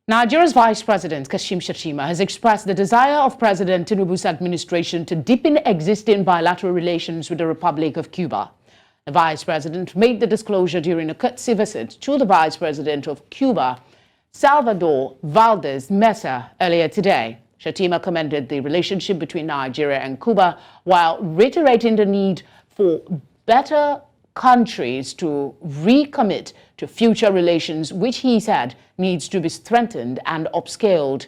Nigeria's Vice President Kashim Shettima has expressed the desire of President Tinubu's administration to deepen existing bilateral relations with the Republic of Cuba. The Vice President made the disclosure during a courtesy visit to the Vice President of Cuba, Salvador Valdez Mesa, earlier today. Shettima commended the relationship between Nigeria and Cuba while reiterating the need for better countries to recommit to future relations, which he said needs to be strengthened and upscaled.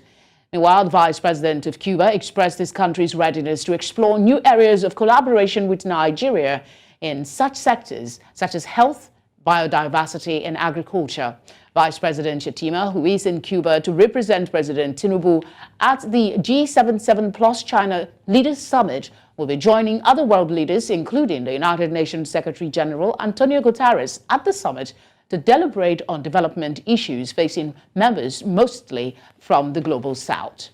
Meanwhile, the Vice President of Cuba expressed his country's readiness to explore new areas of collaboration with Nigeria in such sectors such as health, biodiversity, and agriculture. Vice President Shettima, who is in Cuba to represent President Tinubu at the G77+China Leaders Summit, will be joining other world leaders, including the United Nations Secretary General Antonio Guterres, at the summit to deliberate on development issues facing members mostly from the global south.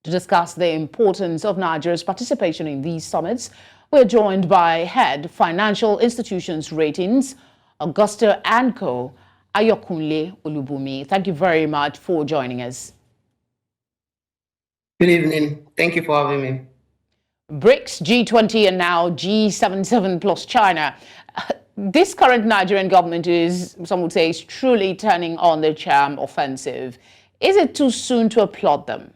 To discuss the importance of Nigeria's participation in these summits, we're joined by Head Financial Institutions Ratings, Agusto and Co., Ayokunle Olubunmi. Thank you very much for joining us. Good evening. Thank you for having me. BRICS, G20, and now G77+China. This current Nigerian government is, some would say, is truly turning on the charm offensive. Is it too soon to applaud them?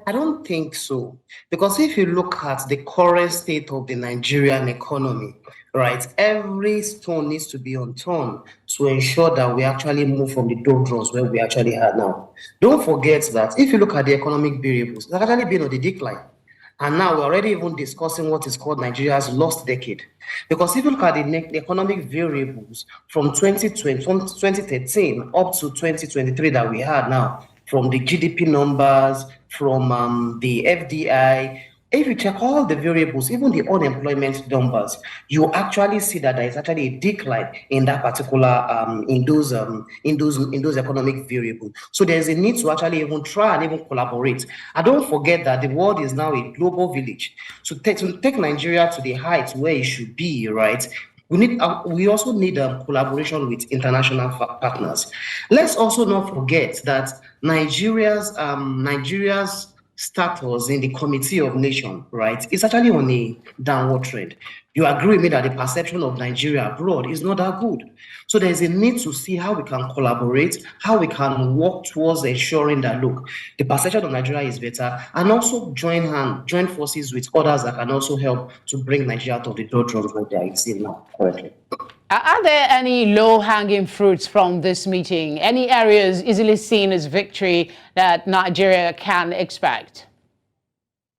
I don't think so, because if you look at the current state of the Nigerian economy, right, every stone needs to be unturned to ensure that we actually move from the doldrums where we actually are now. Don't forget that if you look at the economic variables, it's actually been on the decline. And now we're already even discussing what is called Nigeria's lost decade. Because if you look at the economic variables from 2013 up to 2023 that we had now, from the GDP numbers, from the FDI, if you check all the variables, even the unemployment numbers, you actually see that there is actually a decline in that particular in those economic variables. So there is a need to actually even try and even collaborate. And don't forget that the world is now a global village. So to take Nigeria to the heights where it should be, right? We also need collaboration with international partners. Let's also not forget that Nigeria's status in the Committee of Nations, right, is actually on a downward trend. You agree with me that the perception of Nigeria abroad is not that good. So there's a need to see how we can collaborate, how we can work towards ensuring that, look, the perception of Nigeria is better, and also join forces with others that can also help to bring Nigeria out of the doldrums where they are in now currently. Are there any low-hanging fruits from this meeting? Any areas easily seen as victory that Nigeria can expect?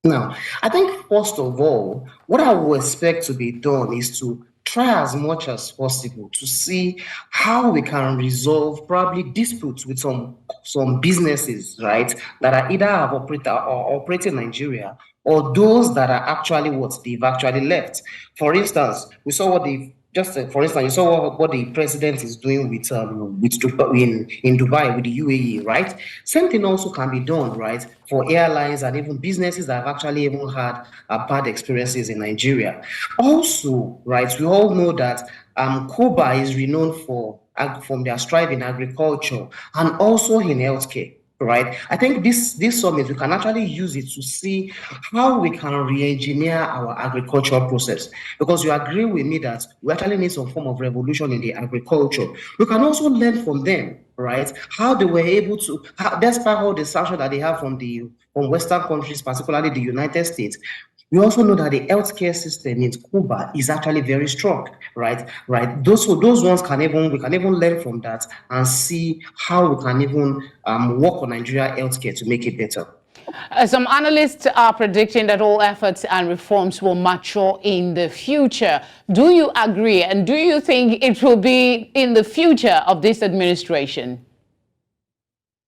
Now, I think first of all, what I would expect to be done is to try as much as possible to see how we can resolve probably disputes with some businesses, right, that are either have operate in Nigeria or those that are actually what they've actually left. For instance, we saw what for instance, you saw what the president is doing with in Dubai with the UAE, right? Same thing also can be done, right, for airlines and even businesses that have actually even had bad experiences in Nigeria. Also, right, we all know that Cuba is renowned from their strive in agriculture and also in healthcare. Right, I think this summit, we can actually use it to see how we can re-engineer our agricultural process. Because you agree with me that we actually need some form of revolution in the agriculture. We can also learn from them, right? How they were able to, despite all the sanctions that they have from Western countries, particularly the United States. We also know that the healthcare system in Cuba is actually very strong, right? Those ones we can even learn from that and see how we can even work on Nigeria healthcare to make it better. Some analysts are predicting that all efforts and reforms will mature in the future. Do you agree? And do you think it will be in the future of this administration?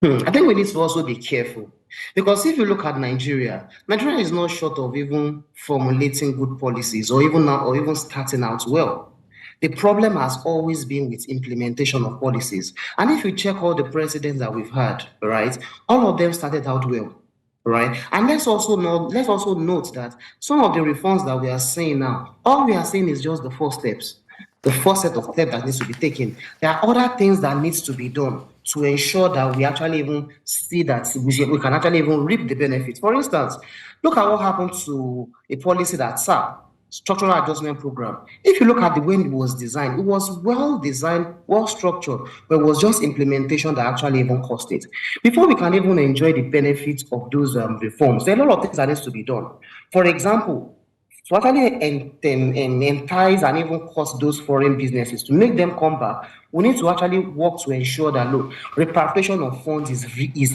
I think we need to also be careful. Because if you look at Nigeria is not short of even formulating good policies or even starting out well. The problem has always been with implementation of policies. And if you check all the presidents that we've had, right, all of them started out well, right? And let's also note that some of the reforms that we are seeing now, all we are seeing is just the first steps. the first set of steps that needs to be taken. There are other things that needs to be done to ensure that we actually even see that we can actually even reap the benefits. For instance, look at what happened to a policy that SAP, Structural Adjustment Program. If you look at the way it was designed, it was well designed, well structured, but it was just implementation that actually even cost it. Before we can even enjoy the benefits of those reforms, there are a lot of things that needs to be done. For example, to actually entice and even cost those foreign businesses to make them come back, we need to actually work to ensure that, look, repatriation of funds is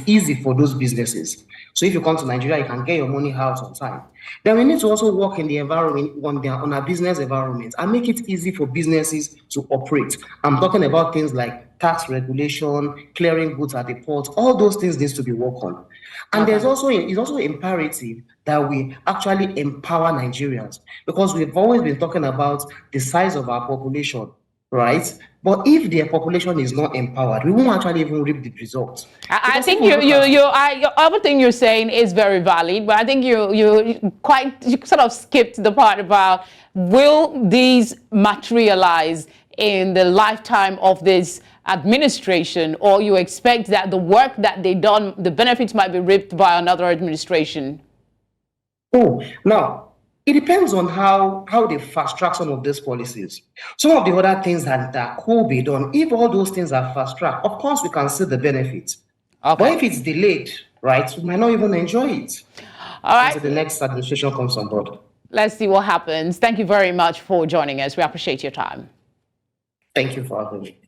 easy for those businesses. So if you come to Nigeria, you can get your money out on time. Then we need to also work in the environment, on our business environment, and make it easy for businesses to operate. I'm talking about things like tax regulation, clearing goods at the port. All those things needs to be worked on. And it's also imperative that we actually empower Nigerians, because we've always been talking about the size of our population, right? But if their population is not empowered, we won't actually even reap the results. I think everything you're saying is very valid, but I think you sort of skipped the part about, will these materialize in the lifetime of this administration, or you expect that the work that they done, the benefits might be reaped by another administration? Oh, now, it depends on how they fast track some of these policies. Some of the other things that could be done, if all those things are fast tracked, of course we can see the benefits. Okay. But if it's delayed, right, we might not even enjoy it. All right. Until the next administration comes on board. Let's see what happens. Thank you very much for joining us. We appreciate your time. Thank you for having me.